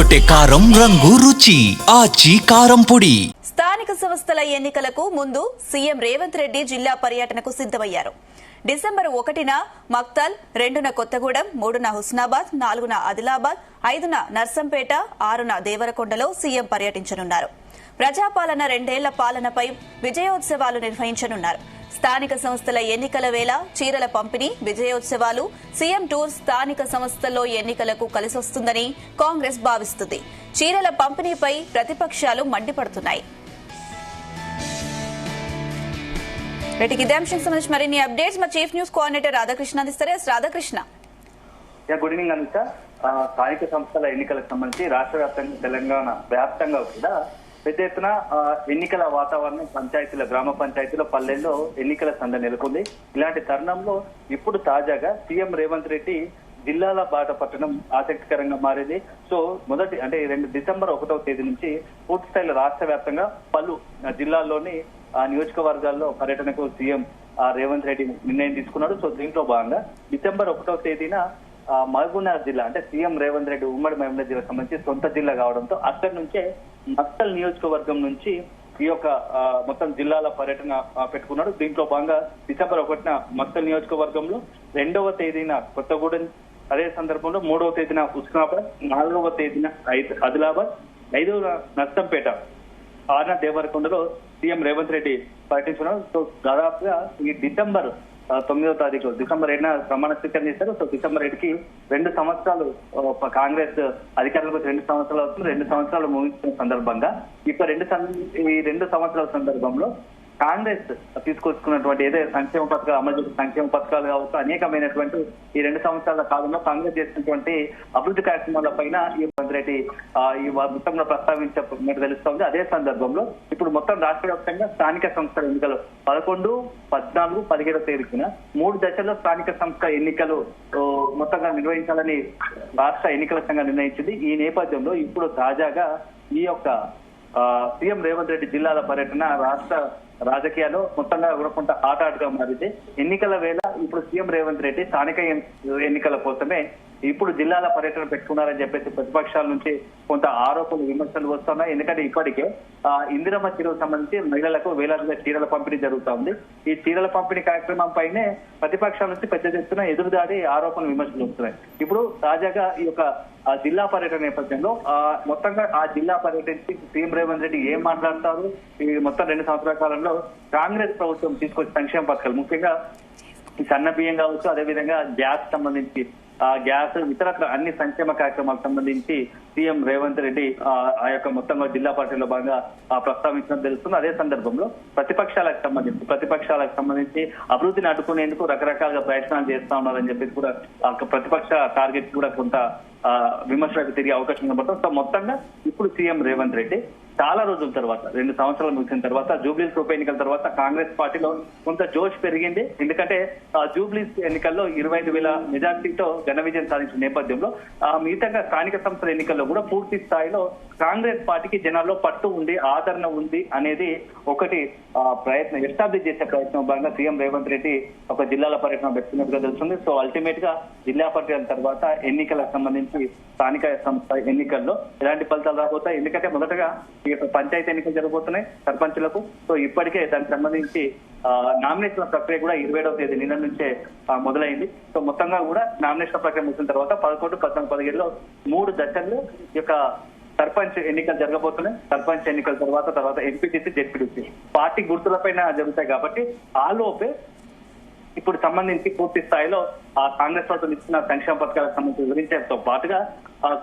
అదరగొట్టే కారం రంగు రుచి ఆచి కారం పొడి. స్థానిక సంస్థల ఎన్నికలకు ముందు సీఎం రేవంత్ రెడ్డి జిల్లా పర్యటనకు సిద్దమయ్యారు. డిసెంబర్ 1న మక్తల్, 2న కొత్తగూడెం, 3న హుస్నాబాద్, 4న ఆదిలాబాద్, 5న నర్సంపేట, 6న దేవరకొండలో సీఎం పర్యటించనున్నారు. ప్రజాపాలన 2 ఏళ్ల పాలనపై విజయోత్సవాలు నిర్వహించనున్నారు. స్థానిక సంస్థల ఎన్నికల వేళ చీరల పంపిణీ, విజయోత్సవాలు, సీఎం టూర్ స్థానిక సంస్థల్లో ఎన్నికలకు కలిసొస్తుందని కాంగ్రెస్ భావిస్తుంది. చీరల పంపిణీపై ప్రతిపక్షాలు మండిపడుతున్నాయి. ఇదే అంశానికి సంబంధించి మరిన్ని అప్డేట్స్ మా చీఫ్ న్యూస్ కోఆర్డినేటర్ రాధాకృష్ణ అందిస్తారు. Radhakrishna, good evening Anitha. స్థానిక సంస్థల ఎన్నికలకు సంబంధించి రాష్ట్ర వ్యాప్తంగా, తెలంగాణ వ్యాప్తంగా కూడా పెద్ద ఎత్తున ఎన్నికల వాతావరణం పంచాయతీల, గ్రామ పంచాయతీలో, పల్లెల్లో ఎన్నికల సందడి నెలకొంది. ఇలాంటి తరుణంలో ఇప్పుడు తాజాగా సీఎం రేవంత్ రెడ్డి జిల్లాల బాట పట్టడం ఆసక్తికరంగా మారింది. సో మొదటి అంటే డిసెంబర్ 1వ తేదీ నుంచి పూర్తి స్థాయిలో రాష్ట్ర వ్యాప్తంగా పలు జిల్లాల్లోని నియోజకవర్గాల్లో పర్యటనకు సీఎం రేవంత్ రెడ్డి నిర్ణయం తీసుకున్నాడు. సో దీంట్లో భాగంగా డిసెంబర్ 1వ తేదీన మహబూబ్నగర్ జిల్లా, అంటే సీఎం రేవంత్ రెడ్డి ఉమ్మడి మహబూబ్నగర్ జిల్లాకు సంబంధించి సొంత జిల్లా కావడంతో అక్కడి నుంచే మక్తల్ నియోజకవర్గం నుంచి ఈ యొక్క మొత్తం జిల్లాల పర్యటన పెట్టుకున్నాడు. దీంట్లో భాగంగా డిసెంబర్ 1న మక్తల్ నియోజకవర్గంలో, 2వ తేదీన కొత్తగూడెం, అదే సందర్భంలో 3వ తేదీన హుస్నాబాద్, 4వ తేదీన ఆదిలాబాద్, 5వ నర్సంపేట, 6న దేవరకొండలో సీఎం రేవంత్ రెడ్డి పర్యటించున్నారు. సో దాదాపుగా ఈ డిసెంబర్ 9వ తారీఖు, డిసెంబర్ 7న ప్రమాణ స్వీకారం చేశారు. సో డిసెంబర్ 7కి 2 సంవత్సరాలు కాంగ్రెస్ అధికారంలోకి 2 సంవత్సరాలు అవుతుంది. 2 సంవత్సరాలు ముగించిన సందర్భంగా ఇప్పుడు ఈ 2 సంవత్సరాల సందర్భంలో కాంగ్రెస్ తీసుకొచ్చుకున్నటువంటి ఏదైతే సంక్షేమ పథకాలు, అమలు చేసిన సంక్షేమ పథకాలు కావచ్చు, అనేకమైనటువంటి ఈ 2 సంవత్సరాల కాలంలో కాంగ్రెస్ చేసినటువంటి అభివృద్ధి కార్యక్రమాల పైన ఈ రేవంత్ రెడ్డి ఈ మొత్తంలో ప్రస్తావించినట్టు తెలుస్తోంది. అదే సందర్భంలో ఇప్పుడు మొత్తం రాష్ట్ర వ్యాప్తంగా స్థానిక సంస్థల ఎన్నికలు 11, 14, 17వ తేదీన 3 దశల్లో స్థానిక సంస్థ ఎన్నికలు మొత్తంగా నిర్వహించాలని రాష్ట్ర ఎన్నికల సంఘం నిర్ణయించింది. ఈ నేపథ్యంలో ఇప్పుడు తాజాగా ఈ యొక్క సీఎం రేవంత్ రెడ్డి జిల్లాల పర్యటన రాష్ట్ర రాజకీయాల్లో మొత్తంగా కూడా కొంత గా మారింది. ఎన్నికల వేళ ఇప్పుడు సీఎం రేవంత్ రెడ్డి స్థానిక ఎన్నికల కోసమే ఇప్పుడు జిల్లాల పర్యటన పెట్టుకున్నారని చెప్పేసి ప్రతిపక్షాల నుంచి కొంత ఆరోపణలు, విమర్శలు వస్తున్నాయి. ఎందుకంటే ఇప్పటికే ఇందిరమ్మ చీరకు సంబంధించి మహిళలకు వేలాదిగా చీరల పంపిణీ జరుగుతోంది. ఈ చీరల పంపిణీ కార్యక్రమం పైనే ప్రతిపక్షాల నుంచి పెద్ద ఎత్తున ఎదురుదాడి, ఆరోపణలు, విమర్శలు వస్తున్నాయి. ఇప్పుడు తాజాగా ఈ యొక్క జిల్లా పర్యటన నేపథ్యంలో మొత్తంగా ఆ జిల్లా పర్యటించి సీఎం రేవంత్ రెడ్డి ఏం మాట్లాడతారు, ఈ మొత్తం 2 సంవత్సరాల కాలంలో కాంగ్రెస్ ప్రభుత్వం తీసుకొచ్చిన సంక్షేమ పథకాలు, ముఖ్యంగా సన్న బియ్యం కావచ్చు, అదేవిధంగా గ్యాస్ సంబంధించి గ్యాస్, ఇతరత్ర అన్ని సంక్షేమ కార్యక్రమాలకు సంబంధించి సీఎం రేవంత్ రెడ్డి ఆ యొక్క మొత్తంగా జిల్లా పార్టీలో భాగంగా ప్రస్తావించడం తెలుస్తుంది. అదే సందర్భంలో ప్రతిపక్షాలకు సంబంధించి అభివృద్ధిని అడ్డుకునేందుకు రకరకాలుగా ప్రయత్నాలు చేస్తా ఉన్నారని చెప్పేసి కూడా ప్రతిపక్ష టార్గెట్ కూడా కొంత విమర్శలకు తిరిగే అవకాశం కనబడుతుంది. సో మొత్తంగా ఇప్పుడు సీఎం రేవంత్ రెడ్డి చాలా రోజుల తర్వాత, 2 సంవత్సరాలు ముగిసిన తర్వాత, జూబ్లీస్ ఉప ఎన్నికల తర్వాత కాంగ్రెస్ పార్టీలో కొంత జోష్ పెరిగింది. ఎందుకంటే జూబ్లీస్ ఎన్నికల్లో 25,000 మెజార్టీతో ఘన విజయం సాధించిన నేపథ్యంలో మిగతా స్థానిక సంస్థల ఎన్నికల్లో కూడా పూర్తి స్థాయిలో కాంగ్రెస్ పార్టీకి జనాల్లో పట్టు ఉంది, ఆదరణ ఉంది అనేది ఒకటి ప్రయత్నం, ఎస్టాబ్లిష్ చేసే ప్రయత్నం భాగంగా సీఎం రేవంత్ రెడ్డి ఒక జిల్లాల పర్యటన పెట్టుకున్నట్టుగా తెలుస్తుంది. సో అల్టిమేట్ గా జిల్లా పర్యటన తర్వాత ఎన్నికలకు సంబంధించి స్థానిక సంస్థ ఎన్నికల్లో ఎలాంటి ఫలితాలు రాబోతాయి. ఎందుకంటే మొదటగా ఈ యొక్క పంచాయతీ ఎన్నికలు జరగబోతున్నాయి సర్పంచులకు. సో ఇప్పటికే దానికి సంబంధించి నామినేషన్ ప్రక్రియ కూడా 27వ తేదీ నిన్న నుంచే మొదలైంది. సో మొత్తంగా కూడా నామినేషన్ ప్రక్రియ ముగిసిన తర్వాత 11, 14, 17లో 3 దశల్లో ఈ యొక్క సర్పంచ్ ఎన్నికలు జరగబోతున్నాయి. సర్పంచ్ ఎన్నికల తర్వాత ఎంపీటీసీ, జెడ్పీటీసీ పార్టీ గుర్తులపైన జరుగుతాయి. కాబట్టి ఆ లోపే ఇప్పుడు సంబంధించి పూర్తి స్థాయిలో కాంగ్రెస్ ప్రభుత్వం ఇచ్చిన సంక్షేమ పథకాలకు సంబంధించి వివరించడంతో పాటుగా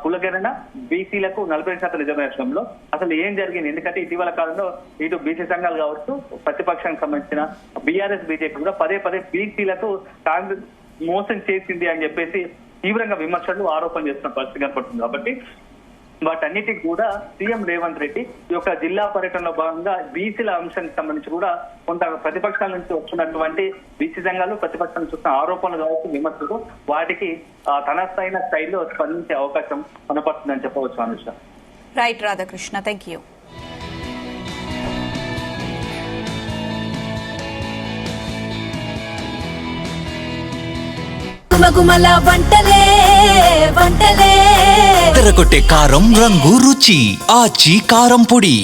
కులగణన, బీసీలకు 40% రిజర్వేషన్లో అసలు ఏం జరిగింది. ఎందుకంటే ఇటీవల కాలంలో ఇటు బీసీ సంఘాలు కావచ్చు, ప్రతిపక్షానికి సంబంధించిన బీఆర్ఎస్, బీజేపీ కూడా పదే బీసీలకు కాంగ్రెస్ మోసం చేసింది అని చెప్పేసి తీవ్రంగా విమర్శలు, ఆరోపణలు చేస్తున్న పరిస్థితి కనపడుతుంది. కాబట్టి వాటన్నిటికి కూడా సీఎం రేవంత్ రెడ్డి ఈ యొక్క జిల్లా పర్యటనలో భాగంగా బీసీల అంశానికి సంబంధించి కూడా కొంత ప్రతిపక్షాల నుంచి వస్తున్నటువంటి బీసీ సంఘాలు, ప్రతిపక్షాల నుంచి వస్తున్న ఆరోపణలు కావచ్చు, విమర్శలు, వాటికి తన స్థాయిన స్థాయిలో స్పందించే అవకాశం కనపడుతుందని చెప్పవచ్చు. Anusha. Right Radhakrishna, thank you. గుమగుమల వంటలే వంటలే అదరగొట్టే కారం రంగు రుచి ఆచి కారం పొడి.